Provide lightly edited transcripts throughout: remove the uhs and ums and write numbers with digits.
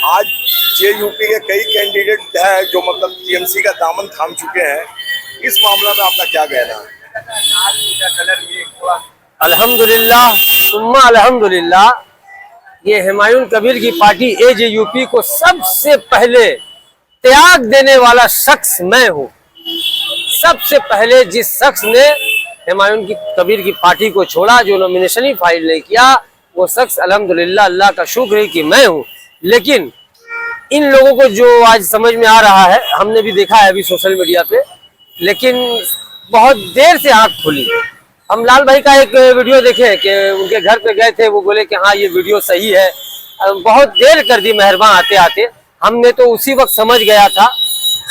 आज जेयूपी के कई कैंडिडेट हैं जो मतलब टीएमसी का दामन थाम चुके हैं, इस मामला में आपका क्या कहना है? अल्हम्दुलिल्लाह सुम्मा अल्हम्दुलिल्लाह, ये हुमायूं कबीर की पार्टी एजेयूपी को सबसे पहले त्याग देने वाला शख्स मैं हूँ। सबसे पहले जिस शख्स ने हुमायूं कबीर की पार्टी को छोड़ा, जो नॉमिनेशन ही फाइल नहीं किया, वो शख्स अल्हम्दुलिल्लाह अल्लाह का शुक्र है कि मैं हूँ। लेकिन इन लोगों को जो आज समझ में आ रहा है, हमने भी देखा है अभी सोशल मीडिया पे, लेकिन बहुत देर से आंख खुली। हम लाल भाई का एक वीडियो देखे कि उनके घर पे गए थे, वो बोले कि हाँ ये वीडियो सही है। बहुत देर कर दी मेहरबान आते आते, हमने तो उसी वक्त समझ गया था।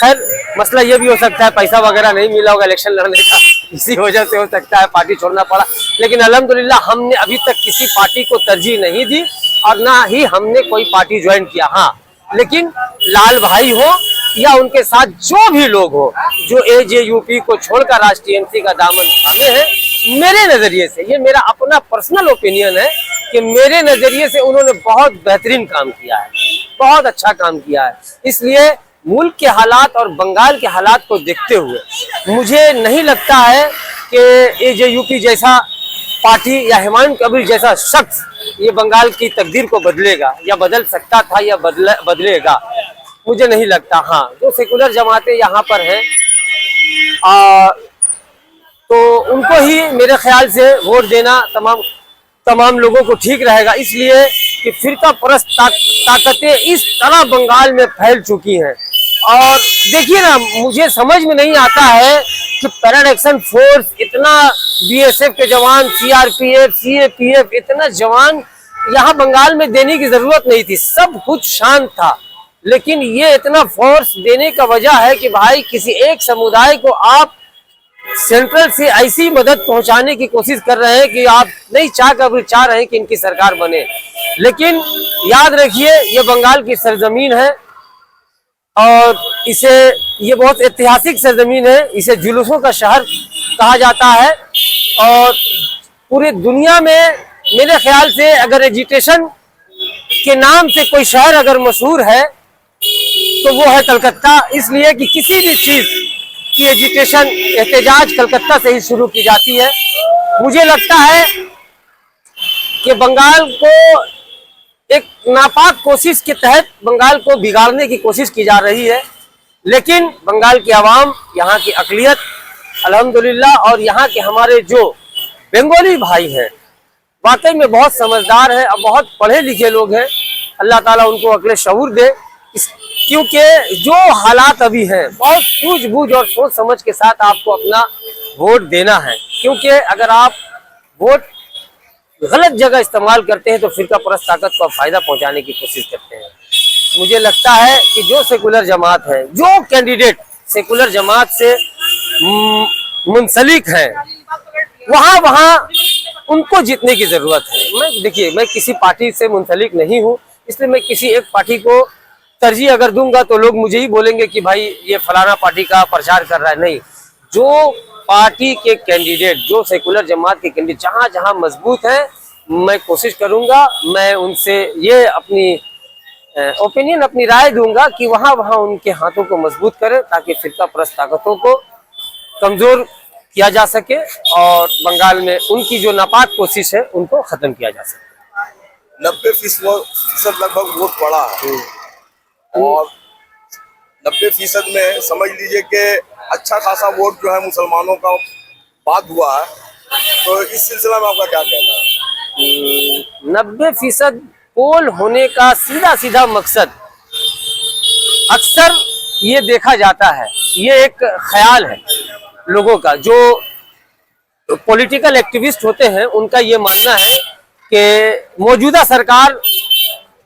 खैर मसला ये भी हो सकता है पैसा वगैरह नहीं मिला होगा इलेक्शन लड़ने का, इसी वजह से हो सकता है पार्टी छोड़ना पड़ा। लेकिन अल्हम्दुलिल्लाह हमने अभी तक किसी पार्टी को तरजीह नहीं दी और ना ही हमने कोई पार्टी ज्वाइन किया। हाँ, लेकिन लाल भाई हो या उनके साथ जो भी लोग हो जो एजेयूपी को छोड़कर आज टीएमसी का दामन थामे हैं, मेरे नजरिए से, ये मेरा अपना पर्सनल ओपिनियन है कि मेरे नजरिए से उन्होंने बहुत बेहतरीन काम किया है, बहुत अच्छा काम किया है। इसलिए मुल्क के हालात और बंगाल के हालात को देखते हुए मुझे नहीं लगता है कि एजेयूपी जैसा पार्टी या हुमायूं कबीर जैसा शख्स ये बंगाल की तकदीर को बदलेगा या बदल सकता था या बदलेगा, मुझे नहीं लगता। हाँ, जो सेकुलर जमातें यहाँ पर हैं तो उनको ही मेरे ख्याल से वोट देना तमाम लोगों को ठीक रहेगा। इसलिए कि फिरका परस्त ताकतें इस तरह बंगाल में फैल चुकी हैं। और देखिए ना, मुझे समझ में नहीं आता है कि पैराड एक्शन फोर्स, इतना बीएसएफ के जवान, सीआरपीएफ, सीएपीएफ, इतना जवान यहाँ बंगाल में देने की जरूरत नहीं थी, सब कुछ शांत था। लेकिन ये इतना फोर्स देने का वजह है कि भाई किसी एक समुदाय को आप सेंट्रल से ऐसी मदद पहुंचाने की कोशिश कर रहे हैं कि आप नहीं चाह रहे हैं कि इनकी सरकार बने। लेकिन याद रखिए, ये बंगाल की सरजमीन है और ये बहुत ऐतिहासिक सरजमीन है, इसे जुलूसों का शहर कहा जाता है। और पूरी दुनिया में मेरे ख्याल से अगर एजिटेशन के नाम से कोई शहर अगर मशहूर है तो वो है कलकत्ता। इसलिए कि किसी भी चीज की एजिटेशन, एहतजाज कलकत्ता से ही शुरू की जाती है। मुझे लगता है कि बंगाल को एक नापाक कोशिश के तहत बंगाल को बिगाड़ने की कोशिश की जा रही है। लेकिन बंगाल की आवाम, यहाँ की अक़लियत अल्हम्दुलिल्लाह, और यहाँ के हमारे जो बंगाली भाई हैं वाकई में बहुत समझदार हैं और बहुत पढ़े लिखे लोग हैं। अल्लाह ताला उनको अक्ल शऊर दे, क्योंकि जो हालात अभी हैं, बहुत सूझबूझ और सोच समझ के साथ आपको अपना वोट देना है। क्योंकि अगर आप वोट गलत जगह इस्तेमाल करते हैं तो फिरका परस्त ताकत को फायदा पहुंचाने की कोशिश करते हैं। मुझे लगता है कि जो सेकुलर जमात है, जो कैंडिडेट सेकुलर जमात से मुंसलिक है, वहाँ उनको जीतने की जरूरत है। देखिए, मैं किसी पार्टी से मुंसलिक नहीं हूँ, इसलिए मैं किसी एक पार्टी को तरजीह अगर दूंगा तो लोग मुझे ही बोलेंगे कि भाई ये फलाना पार्टी का प्रचार कर रहा है। नहीं, जो पार्टी के कैंडिडेट, जो सेकुलर जमात के कैंडिडेट जहां जहां मजबूत है, मैं कोशिश करूंगा, मैं उनसे ये अपनी ओपिनियन, अपनी राय दूंगा कि वहां उनके हाथों को मजबूत करें ताकि फिरका परस्त ताकतों को कमजोर किया जा सके और बंगाल में उनकी जो नापाक कोशिश है उनको खत्म किया जा सके। 90% लगभग वोट पड़ा है और 90% में समझ लीजिए कि अच्छा खासा वोट जो है मुसलमानों का बात हुआ है। तो इस सिलसिला में आपका क्या कहना है? 90% पोल होने का सीधा मकसद अक्सर ये देखा जाता है, ये एक ख्याल है लोगों का, जो पॉलिटिकल एक्टिविस्ट होते हैं उनका ये मानना है कि मौजूदा सरकार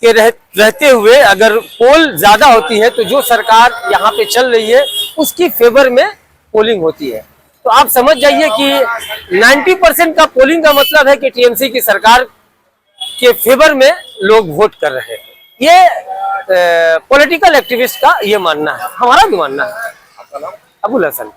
के रहते हुए अगर पोल ज्यादा होती है तो जो सरकार यहाँ पे चल रही है उसकी फेवर में पोलिंग होती है। तो आप समझ जाइए कि 90% का पोलिंग का मतलब है कि टीएमसी की सरकार के फेवर में लोग वोट कर रहे हैं। ये पॉलिटिकल एक्टिविस्ट का ये मानना है, हमारा भी मानना है। आपका नाम? अबुल हसन।